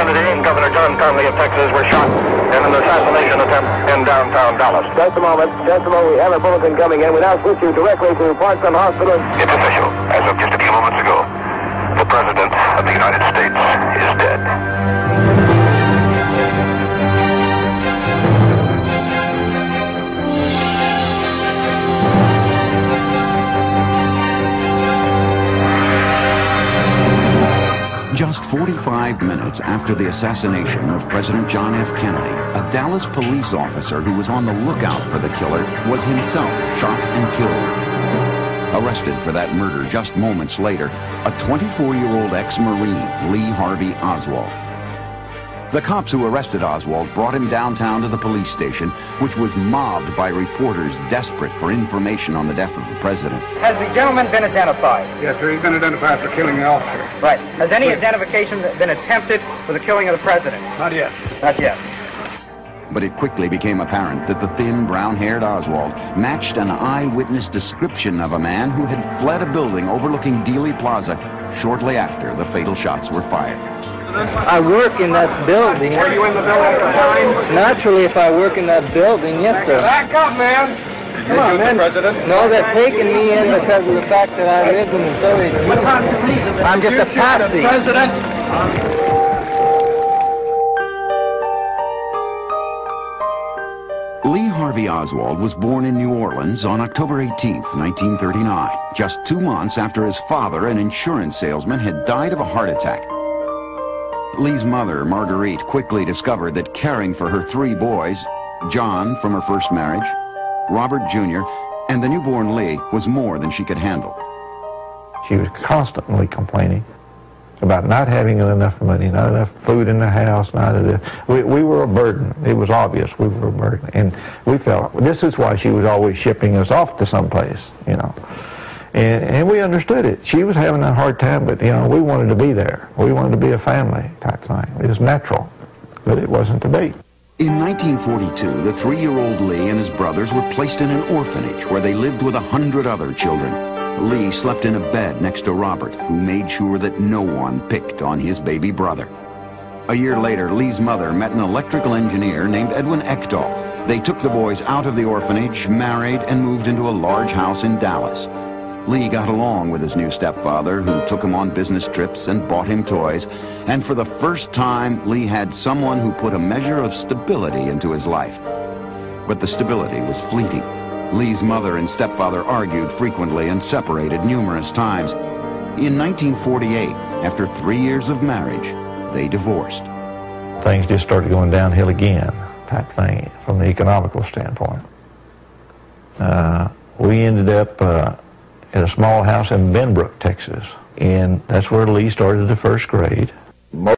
Kennedy and Governor John Conley of Texas were shot in an assassination attempt in downtown Dallas. Just a moment. We have a bulletin coming in. We now switch you directly to Parkland Hospital. It's official. As of just a few moments ago, the President of the United States is dead. Just 45 minutes after the assassination of President John F. Kennedy, a Dallas police officer who was on the lookout for the killer was himself shot and killed. Arrested for that murder just moments later, a 24-year-old ex-Marine, Lee Harvey Oswald. The cops who arrested Oswald brought him downtown to the police station, which was mobbed by reporters desperate for information on the death of the president. Has the gentleman been identified? Yes, sir. He's been identified for killing the officer. Right. Has any identification been attempted for the killing of the president? Not yet. Not yet. But it quickly became apparent that the thin, brown-haired Oswald matched an eyewitness description of a man who had fled a building overlooking Dealey Plaza shortly after the fatal shots were fired. I work in that building. Were you in the building at the time? Naturally, if I work in that building, yes, sir. Back up, man! Come on, man. The president? No, they're taking me in because of the fact that I live in the Soviet Union. I'm just a patsy. President? Lee Harvey Oswald was born in New Orleans on October 18, 1939, just 2 months after his father, an insurance salesman, had died of a heart attack. Lee's mother, Marguerite, quickly discovered that caring for her 3 boys, John from her first marriage, Robert Jr., and the newborn Lee, was more than she could handle. She was constantly complaining about not having enough money, not enough food in the house, we were a burden. It was obvious we were a burden. And we felt, this is why she was always shipping us off to someplace, you know. And we understood it. She was having a hard time, but, you know, we wanted to be there. We wanted to be a family type thing. It was natural, but it wasn't to be. In 1942, the 3-year-old Lee and his brothers were placed in an orphanage where they lived with 100 other children. Lee slept in a bed next to Robert, who made sure that no one picked on his baby brother. A year later, Lee's mother met an electrical engineer named Edwin Ekdahl. They took the boys out of the orphanage, married, and moved into a large house in Dallas. Lee got along with his new stepfather, who took him on business trips and bought him toys. And for the first time, Lee had someone who put a measure of stability into his life. But the stability was fleeting. Lee's mother and stepfather argued frequently and separated numerous times. In 1948, after 3 years of marriage, they divorced. Things just started going downhill again, type thing, from the economical standpoint. We ended up at a small house in Benbrook, Texas, and that's where Lee started the first grade.